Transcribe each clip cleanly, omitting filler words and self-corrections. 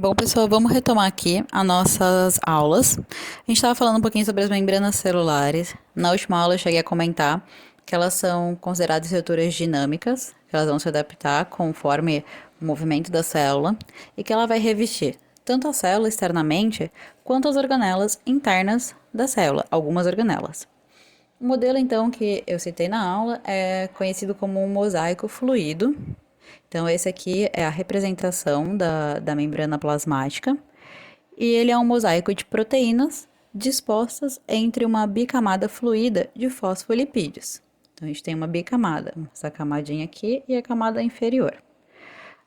Bom, pessoal, vamos retomar aqui as nossas aulas. A gente estava falando um pouquinho sobre as membranas celulares. Na última aula eu cheguei a comentar que elas são consideradas estruturas dinâmicas, que elas vão se adaptar conforme o movimento da célula e que ela vai revestir tanto a célula externamente quanto as organelas internas da célula, algumas organelas. O modelo, então, que eu citei na aula é conhecido como um mosaico fluido. Então, esse aqui é a representação da membrana plasmática. E ele é um mosaico de proteínas dispostas entre uma bicamada fluida de fosfolipídios. Então, a gente tem uma bicamada, essa camadinha aqui e a camada inferior.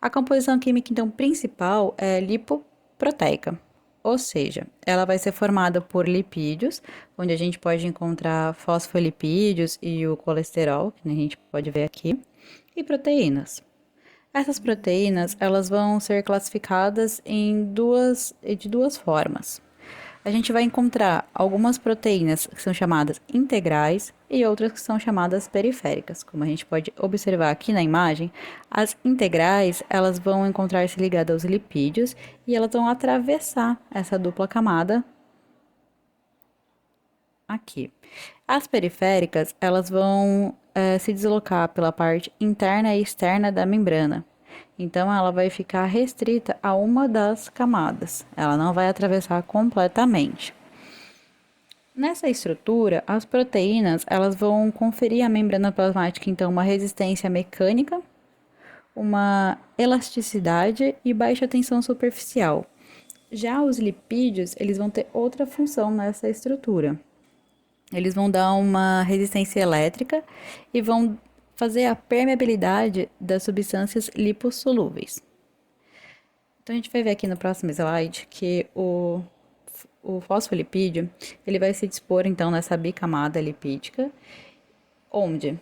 A composição química, então, principal é lipoproteica, ou seja, ela vai ser formada por lipídios, onde a gente pode encontrar fosfolipídios e o colesterol, que a gente pode ver aqui, e proteínas. Essas proteínas, elas vão ser classificadas de duas formas. A gente vai encontrar algumas proteínas que são chamadas integrais e outras que são chamadas periféricas. Como a gente pode observar aqui na imagem, as integrais, elas vão encontrar-se ligadas aos lipídios e elas vão atravessar essa dupla camada aqui. As periféricas, elas vão se deslocar pela parte interna e externa da membrana. Então, ela vai ficar restrita a uma das camadas. Ela não vai atravessar completamente. Nessa estrutura, as proteínas, elas vão conferir à membrana plasmática, então, uma resistência mecânica, uma elasticidade e baixa tensão superficial. Já os lipídios, eles vão ter outra função nessa estrutura. Eles vão dar uma resistência elétrica e vão fazer a permeabilidade das substâncias lipossolúveis. Então, a gente vai ver aqui no próximo slide que o fosfolipídio, ele vai se dispor, então, nessa bicamada lipídica, onde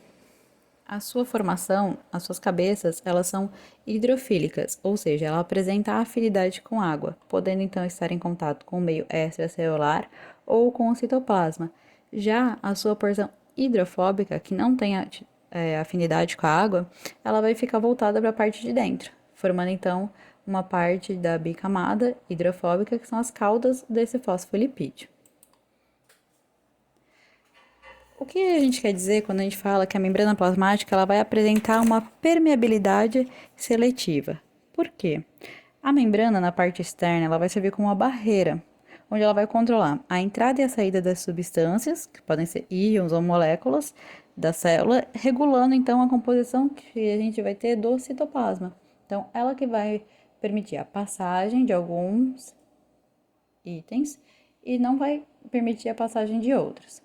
a sua formação, as suas cabeças, elas são hidrofílicas, ou seja, ela apresenta afinidade com água, podendo, então, estar em contato com o meio extracelular ou com o citoplasma. Já a sua porção hidrofóbica, que não tem afinidade com a água, ela vai ficar voltada para a parte de dentro, formando então uma parte da bicamada hidrofóbica, que são as caudas desse fosfolipídio. O que a gente quer dizer quando a gente fala que a membrana plasmática ela vai apresentar uma permeabilidade seletiva? Por quê? A membrana na parte externa ela vai servir como uma barreira, onde ela vai controlar a entrada e a saída das substâncias, que podem ser íons ou moléculas, da célula, regulando então a composição que a gente vai ter do citoplasma. Então, ela que vai permitir a passagem de alguns itens e não vai permitir a passagem de outros.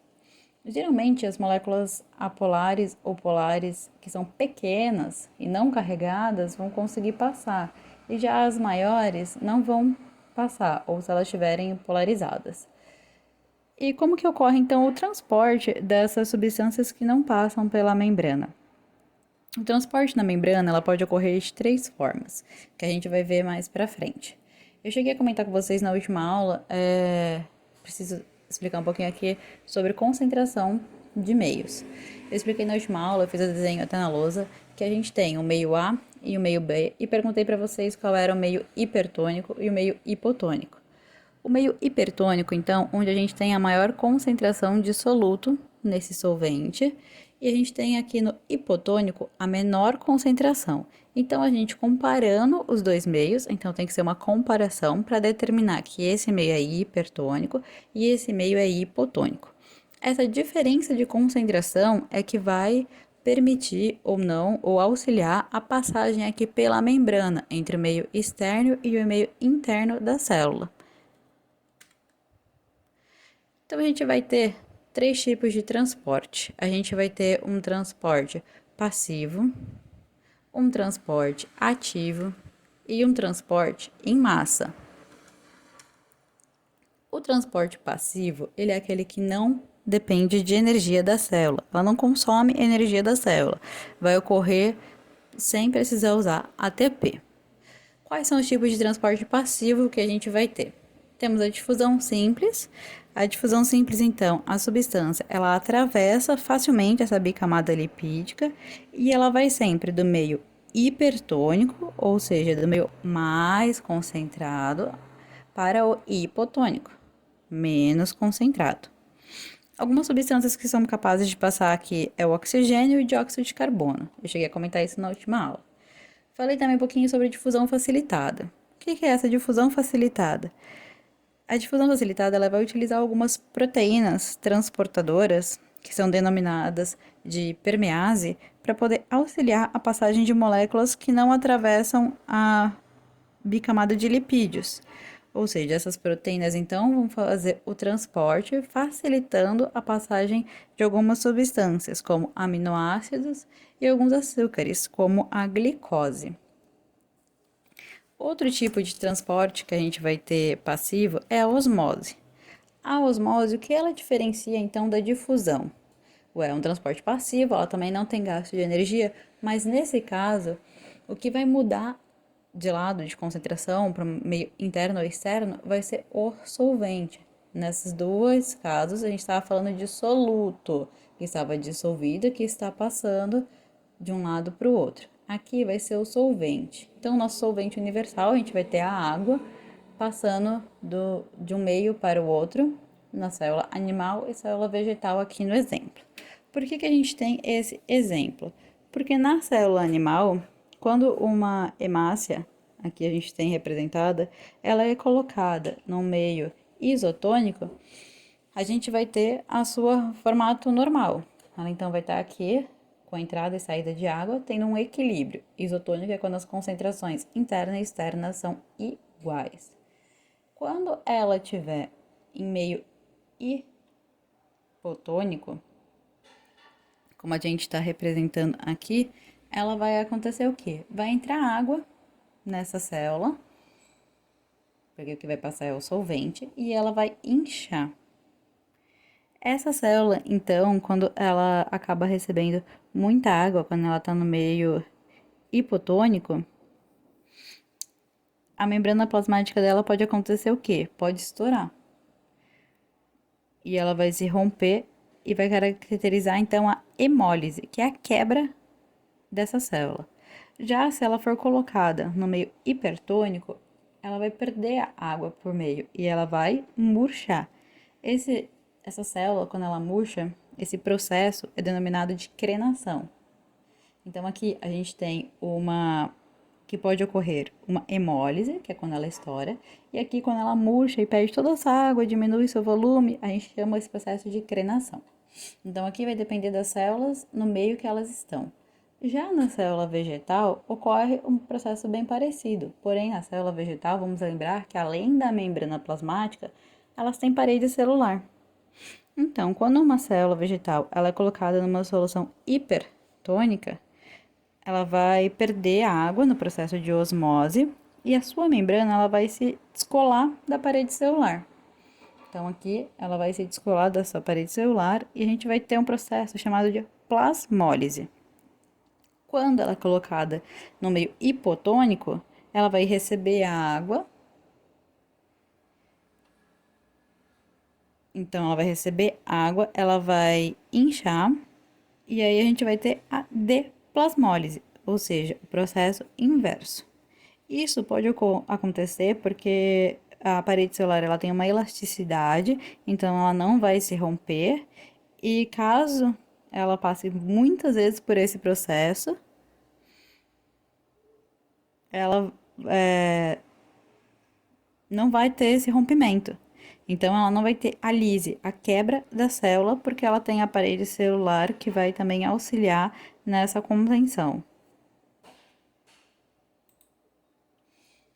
Geralmente, as moléculas apolares ou polares, que são pequenas e não carregadas, vão conseguir passar, e já as maiores não vão passar, ou se elas estiverem polarizadas. E como que ocorre, então, o transporte dessas substâncias que não passam pela membrana? O transporte na membrana ela pode ocorrer de três formas, que a gente vai ver mais pra frente. Eu cheguei a comentar com vocês na última aula, preciso explicar um pouquinho aqui sobre concentração de meios. Eu expliquei na última aula, eu fiz o desenho até na lousa, que a gente tem o meio A e o meio B, e perguntei para vocês qual era o meio hipertônico e o meio hipotônico. O meio hipertônico, então, onde a gente tem a maior concentração de soluto nesse solvente, e a gente tem aqui no hipotônico a menor concentração. Então, a gente comparando os dois meios, então tem que ser uma comparação para determinar que esse meio é hipertônico e esse meio é hipotônico. Essa diferença de concentração é que vai permitir ou não, ou auxiliar a passagem aqui pela membrana entre o meio externo e o meio interno da célula. Então, a gente vai ter três tipos de transporte. A gente vai ter um transporte passivo, um transporte ativo e um transporte em massa. O transporte passivo, ele é aquele que não depende de energia da célula. Ela não consome energia da célula. Vai ocorrer sem precisar usar ATP. Quais são os tipos de transporte passivo que a gente vai ter? Temos a difusão simples. A difusão simples, então, a substância, ela atravessa facilmente essa bicamada lipídica e ela vai sempre do meio hipertônico, ou seja, do meio mais concentrado, para o hipotônico, menos concentrado. Algumas substâncias que são capazes de passar aqui é o oxigênio e o dióxido de carbono. Eu cheguei a comentar isso na última aula. Falei também um pouquinho sobre difusão facilitada. O que é essa difusão facilitada? A difusão facilitada ela vai utilizar algumas proteínas transportadoras, que são denominadas de permease, para poder auxiliar a passagem de moléculas que não atravessam a bicamada de lipídios. Ou seja, essas proteínas então vão fazer o transporte, facilitando a passagem de algumas substâncias, como aminoácidos e alguns açúcares, como a glicose. Outro tipo de transporte que a gente vai ter passivo é a osmose. A osmose, o que ela diferencia então da difusão? É um transporte passivo, ela também não tem gasto de energia, mas nesse caso, o que vai mudar de lado de concentração para meio interno ou externo vai ser o solvente. Nesses dois casos, a gente estava falando de soluto, que estava dissolvido, que está passando de um lado para o outro. Aqui vai ser o solvente. Então, nosso solvente universal, a gente vai ter a água passando de um meio para o outro, na célula animal e célula vegetal aqui no exemplo. Por que a gente tem esse exemplo? Porque na célula animal, quando uma hemácia, aqui a gente tem representada, ela é colocada no meio isotônico, a gente vai ter a sua formato normal. Ela então vai estar aqui com a entrada e saída de água, tendo um equilíbrio. Isotônico é quando as concentrações interna e externa são iguais. Quando ela estiver em meio hipotônico, como a gente está representando aqui, ela vai acontecer o quê? Vai entrar água nessa célula, porque o que vai passar é o solvente, e ela vai inchar. Essa célula, então, quando ela acaba recebendo muita água, quando ela está no meio hipotônico, a membrana plasmática dela pode acontecer o quê? Pode estourar. E ela vai se romper e vai caracterizar, então, a hemólise, que é a quebra dessa célula. Já se ela for colocada no meio hipertônico, ela vai perder a água por meio e ela vai murchar. Essa célula, quando ela murcha, esse processo é denominado de crenação. Então, aqui a gente tem que pode ocorrer uma hemólise, que é quando ela estoura, e aqui quando ela murcha e perde toda essa água, diminui seu volume, a gente chama esse processo de crenação. Então, aqui vai depender das células no meio que elas estão. Já na célula vegetal, ocorre um processo bem parecido, porém, na célula vegetal, vamos lembrar que além da membrana plasmática, elas têm parede celular. Então, quando uma célula vegetal ela é colocada numa solução hipertônica, ela vai perder a água no processo de osmose e a sua membrana ela vai se descolar da parede celular. Então, aqui ela vai se descolar da sua parede celular e a gente vai ter um processo chamado de plasmólise. Quando ela é colocada no meio hipotônico, ela vai receber a água. Então, ela vai receber água, ela vai inchar e aí a gente vai ter a deplasmólise, ou seja, o processo inverso. Isso pode acontecer porque a parede celular ela tem uma elasticidade, então ela não vai se romper. E caso ela passe muitas vezes por esse processo, ela não vai ter esse rompimento. Então, ela não vai ter a lise, a quebra da célula, porque ela tem a parede celular que vai também auxiliar nessa contenção.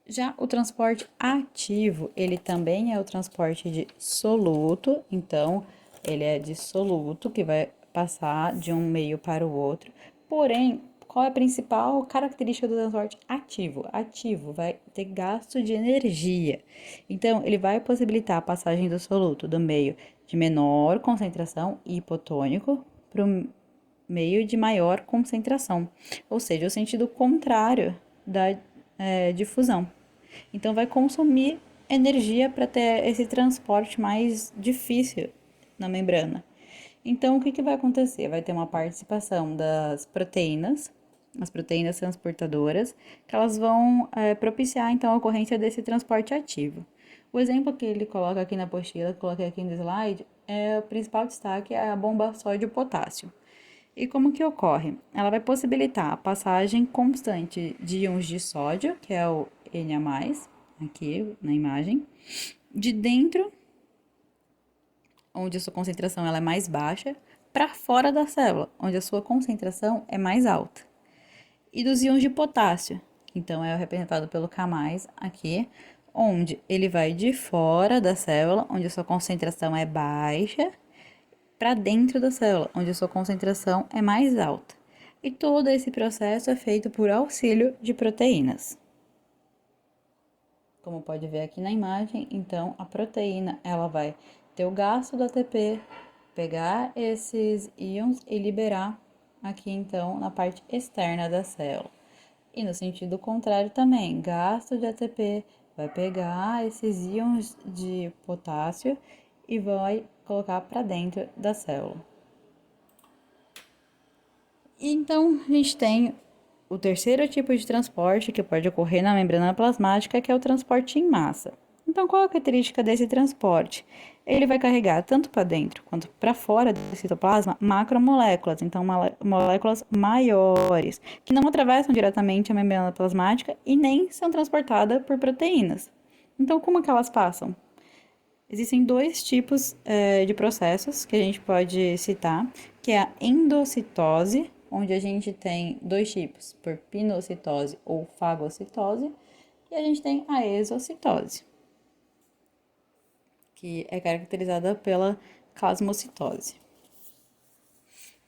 Já o transporte ativo, ele também é o transporte de soluto, então ele é de soluto que vai passar de um meio para o outro. Porém, qual é a principal característica do transporte ativo? Ativo vai ter gasto de energia. Então, ele vai possibilitar a passagem do soluto do meio de menor concentração hipotônico para o meio de maior concentração, ou seja, o sentido contrário da difusão. Então, vai consumir energia para ter esse transporte mais difícil na membrana. Então, o que vai acontecer? Vai ter uma participação das proteínas as proteínas transportadoras, que elas vão propiciar, então, a ocorrência desse transporte ativo. O exemplo que ele coloca aqui na apostila, que eu coloquei aqui no slide, o principal destaque é a bomba sódio-potássio. E como que ocorre? Ela vai possibilitar a passagem constante de íons de sódio, que é o Na+, aqui na imagem, de dentro, onde a sua concentração ela é mais baixa, para fora da célula, onde a sua concentração é mais alta. E dos íons de potássio, que então é representado pelo K+, aqui, onde ele vai de fora da célula, onde a sua concentração é baixa, para dentro da célula, onde a sua concentração é mais alta. E todo esse processo é feito por auxílio de proteínas. Como pode ver aqui na imagem, então a proteína ela vai ter o gasto do ATP, pegar esses íons e liberar aqui então na parte externa da célula. E no sentido contrário também, gasto de ATP vai pegar esses íons de potássio e vai colocar para dentro da célula. Então, a gente tem o terceiro tipo de transporte que pode ocorrer na membrana plasmática, que é o transporte em massa. Então, qual a característica desse transporte? Ele vai carregar tanto para dentro quanto para fora do citoplasma macromoléculas, então moléculas maiores, que não atravessam diretamente a membrana plasmática e nem são transportadas por proteínas. Então, como que elas passam? Existem dois tipos de processos que a gente pode citar, que é a endocitose, onde a gente tem dois tipos, por pinocitose ou fagocitose, e a gente tem a exocitose, que é caracterizada pela plasmocitose.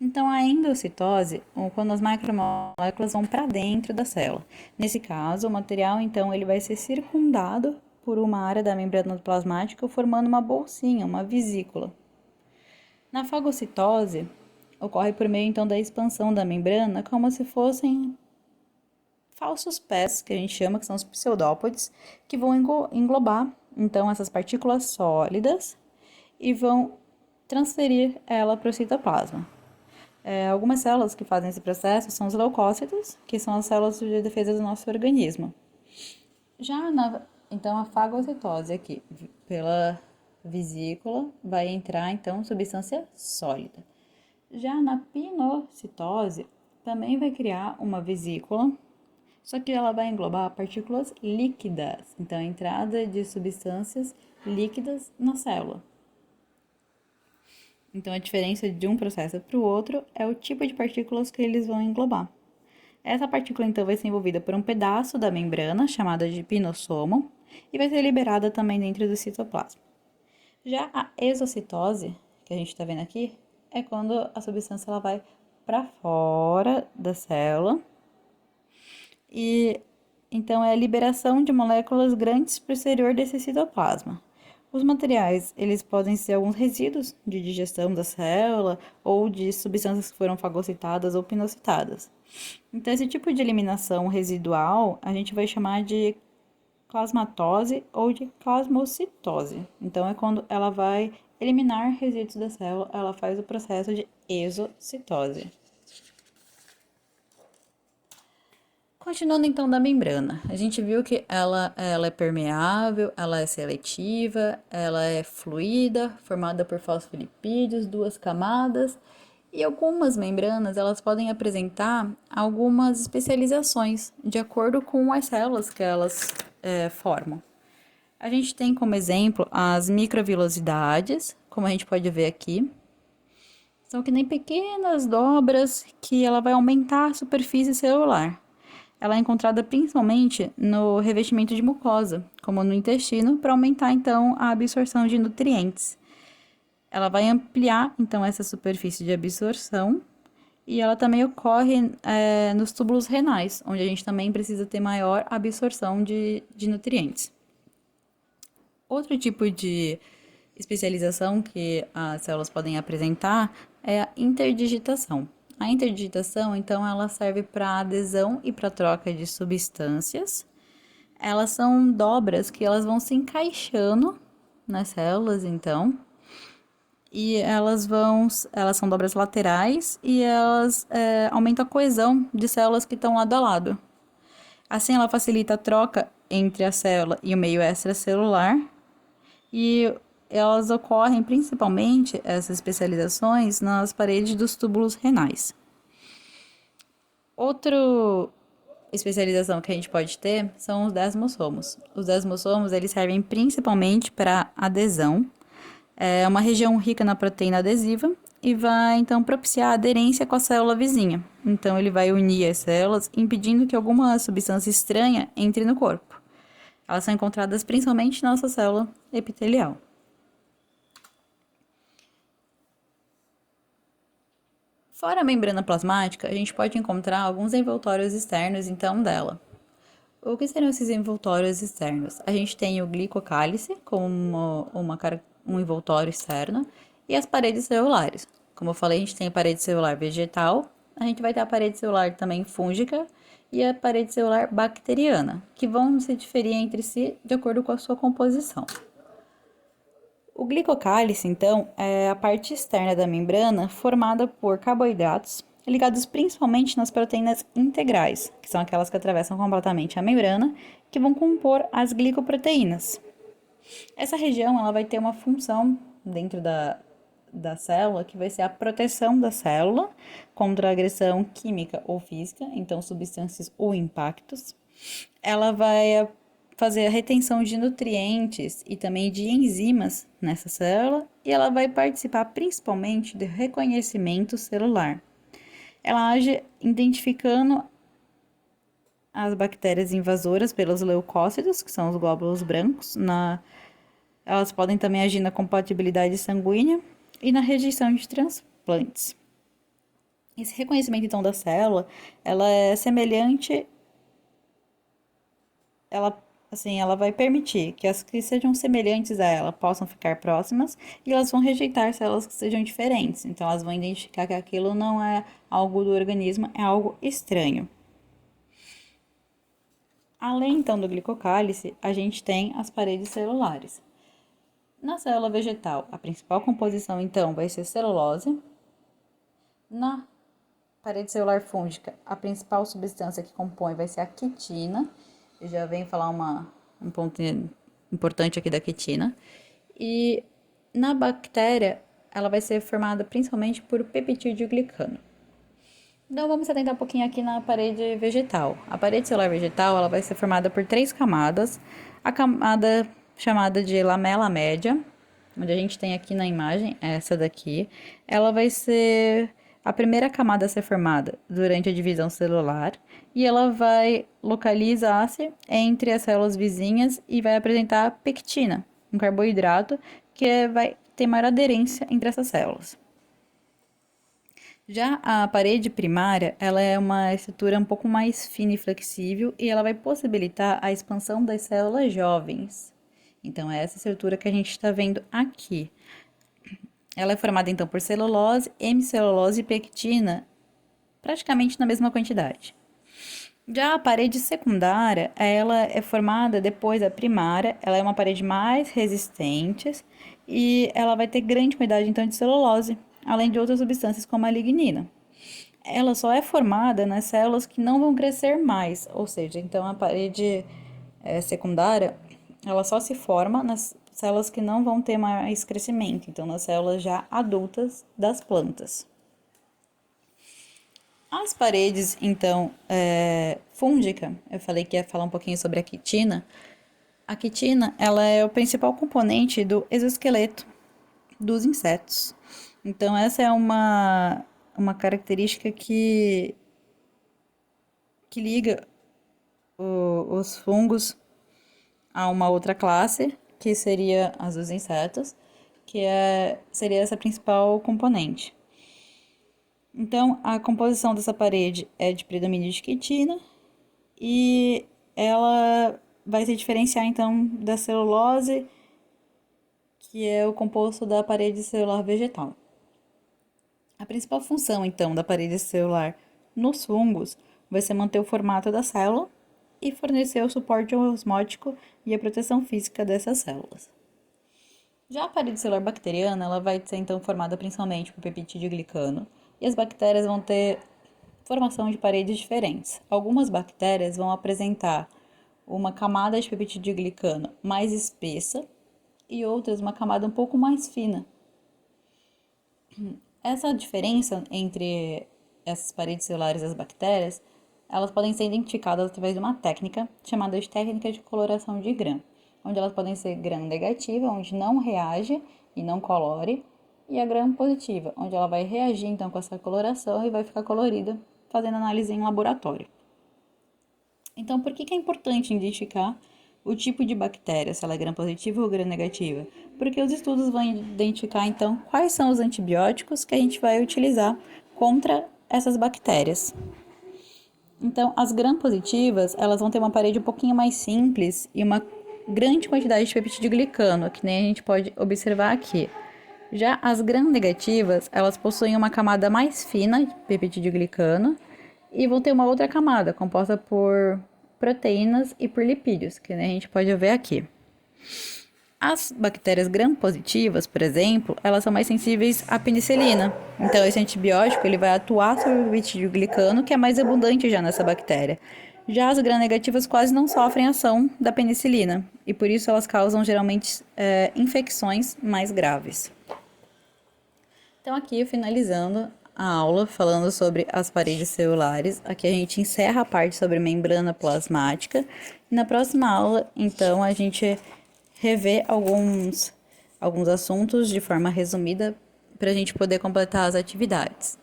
Então, a endocitose, quando as macromoléculas vão para dentro da célula. Nesse caso, o material, então, ele vai ser circundado por uma área da membrana plasmática, formando uma bolsinha, uma vesícula. Na fagocitose, ocorre por meio, então, da expansão da membrana, como se fossem falsos pés, que a gente chama, que são os pseudópodes, que vão englobar, então, essas partículas sólidas e vão transferir ela para o citoplasma. Algumas células que fazem esse processo são os leucócitos, que são as células de defesa do nosso organismo. Então, a fagocitose aqui, pela vesícula, vai entrar, então, substância sólida. Já na pinocitose, também vai criar uma vesícula, só que ela vai englobar partículas líquidas, então, a entrada de substâncias líquidas na célula. Então, a diferença de um processo para o outro é o tipo de partículas que eles vão englobar. Essa partícula, então, vai ser envolvida por um pedaço da membrana, chamada de pinossomo, e vai ser liberada também dentro do citoplasma. Já a exocitose, que a gente está vendo aqui, é quando a substância ela vai para fora da célula, e então é a liberação de moléculas grandes para o exterior desse citoplasma. Os materiais, eles podem ser alguns resíduos de digestão da célula ou de substâncias que foram fagocitadas ou pinocitadas. Então, esse tipo de eliminação residual, a gente vai chamar de plasmatose ou de plasmocitose. Então, é quando ela vai eliminar resíduos da célula, ela faz o processo de exocitose. Continuando então da membrana, a gente viu que ela é permeável, ela é seletiva, ela é fluida, formada por fosfolipídios, duas camadas, e algumas membranas elas podem apresentar algumas especializações de acordo com as células que elas formam. A gente tem como exemplo as microvilosidades, como a gente pode ver aqui. São que nem pequenas dobras que ela vai aumentar a superfície celular. Ela é encontrada principalmente no revestimento de mucosa, como no intestino, para aumentar então a absorção de nutrientes. Ela vai ampliar então essa superfície de absorção e ela também ocorre nos túbulos renais, onde a gente também precisa ter maior absorção de nutrientes. Outro tipo de especialização que as células podem apresentar é a interdigitação. A interdigitação, então, ela serve para adesão e para troca de substâncias. Elas são dobras que elas vão se encaixando nas células, então, e elas são dobras laterais e elas aumentam a coesão de células que estão lado a lado. Assim, ela facilita a troca entre a célula e o meio extracelular e elas ocorrem principalmente, essas especializações, nas paredes dos túbulos renais. Outra especialização que a gente pode ter são os desmossomos. Os desmossomos, eles servem principalmente para adesão. É uma região rica na proteína adesiva e vai, então, propiciar a aderência com a célula vizinha. Então, ele vai unir as células, impedindo que alguma substância estranha entre no corpo. Elas são encontradas principalmente na nossa célula epitelial. Fora a membrana plasmática, a gente pode encontrar alguns envoltórios externos, então, dela. O que seriam esses envoltórios externos? A gente tem o glicocálice como um envoltório externo e as paredes celulares. Como eu falei, a gente tem a parede celular vegetal, a gente vai ter a parede celular também fúngica e a parede celular bacteriana, que vão se diferir entre si de acordo com a sua composição. O glicocálice, então, é a parte externa da membrana formada por carboidratos ligados principalmente nas proteínas integrais, que são aquelas que atravessam completamente a membrana, que vão compor as glicoproteínas. Essa região ela vai ter uma função dentro da célula, que vai ser a proteção da célula contra a agressão química ou física, então substâncias ou impactos. Ela vai fazer a retenção de nutrientes e também de enzimas nessa célula e ela vai participar principalmente do reconhecimento celular. Ela age identificando as bactérias invasoras pelos leucócitos, que são os glóbulos brancos. Elas podem também agir na compatibilidade sanguínea e na rejeição de transplantes. Esse reconhecimento, então, da célula, ela é semelhante, ela vai permitir que as que sejam semelhantes a ela possam ficar próximas e elas vão rejeitar células que sejam diferentes. Então, elas vão identificar que aquilo não é algo do organismo, é algo estranho. Além, então, do glicocálice, a gente tem as paredes celulares. Na célula vegetal, a principal composição, então, vai ser celulose. Na parede celular fúngica, a principal substância que compõe vai ser a quitina. Eu já venho falar um ponto importante aqui da quitina. E na bactéria, ela vai ser formada principalmente por peptidoglicano. Então, vamos se atentar um pouquinho aqui na parede vegetal. A parede celular vegetal, ela vai ser formada por 3 camadas. A camada chamada de lamela média, onde a gente tem aqui na imagem, essa daqui, ela vai ser a primeira camada a ser formada durante a divisão celular e ela vai localizar-se entre as células vizinhas e vai apresentar pectina, um carboidrato que vai ter maior aderência entre essas células. Já a parede primária, ela é uma estrutura um pouco mais fina e flexível e ela vai possibilitar a expansão das células jovens. Então, é essa estrutura que a gente está vendo aqui. Ela é formada, então, por celulose, hemicelulose e pectina, praticamente na mesma quantidade. Já a parede secundária, ela é formada depois da primária, ela é uma parede mais resistente e ela vai ter grande quantidade, então, de celulose, além de outras substâncias como a lignina. Ela só é formada nas células que não vão crescer mais, ou seja, então a parede secundária, ela só se forma nas células que não vão ter mais crescimento, então nas células já adultas das plantas. As paredes, então, fúngica, eu falei que ia falar um pouquinho sobre a quitina. A quitina, ela é o principal componente do exoesqueleto dos insetos. Então, essa é uma característica que liga os fungos a uma outra classe, que seria as dos insetos, seria essa principal componente. Então, a composição dessa parede é de predomínio de quitina e ela vai se diferenciar, então, da celulose, que é o composto da parede celular vegetal. A principal função, então, da parede celular nos fungos vai ser manter o formato da célula e fornecer o suporte osmótico e a proteção física dessas células. Já a parede celular bacteriana, ela vai ser então formada principalmente por peptidoglicano, e as bactérias vão ter formação de paredes diferentes. Algumas bactérias vão apresentar uma camada de peptidoglicano mais espessa e outras uma camada um pouco mais fina. Essa diferença entre essas paredes celulares das bactérias, elas podem ser identificadas através de uma técnica chamada de técnica de coloração de Gram, onde elas podem ser Gram negativa, onde não reage e não colore, e a Gram positiva, onde ela vai reagir então com essa coloração e vai ficar colorida, fazendo análise em laboratório. Então, por que é importante identificar o tipo de bactéria, se ela é gram-positiva ou gram-negativa? Porque os estudos vão identificar, então, quais são os antibióticos que a gente vai utilizar contra essas bactérias. Então, as gram-positivas, elas vão ter uma parede um pouquinho mais simples e uma grande quantidade de peptidoglicano, que nem a gente pode observar aqui. Já as gram-negativas, elas possuem uma camada mais fina de peptidoglicano e vão ter uma outra camada composta por proteínas e por lipídios, que nem a gente pode ver aqui. As bactérias gram-positivas, por exemplo, elas são mais sensíveis à penicilina. Então, esse antibiótico ele vai atuar sobre o peptidoglicano, que é mais abundante já nessa bactéria. Já as gram-negativas quase não sofrem ação da penicilina, e por isso elas causam geralmente infecções mais graves. Então, aqui finalizando a aula falando sobre as paredes celulares. Aqui a gente encerra a parte sobre membrana plasmática. E na próxima aula, então, a gente revê alguns assuntos de forma resumida para a gente poder completar as atividades.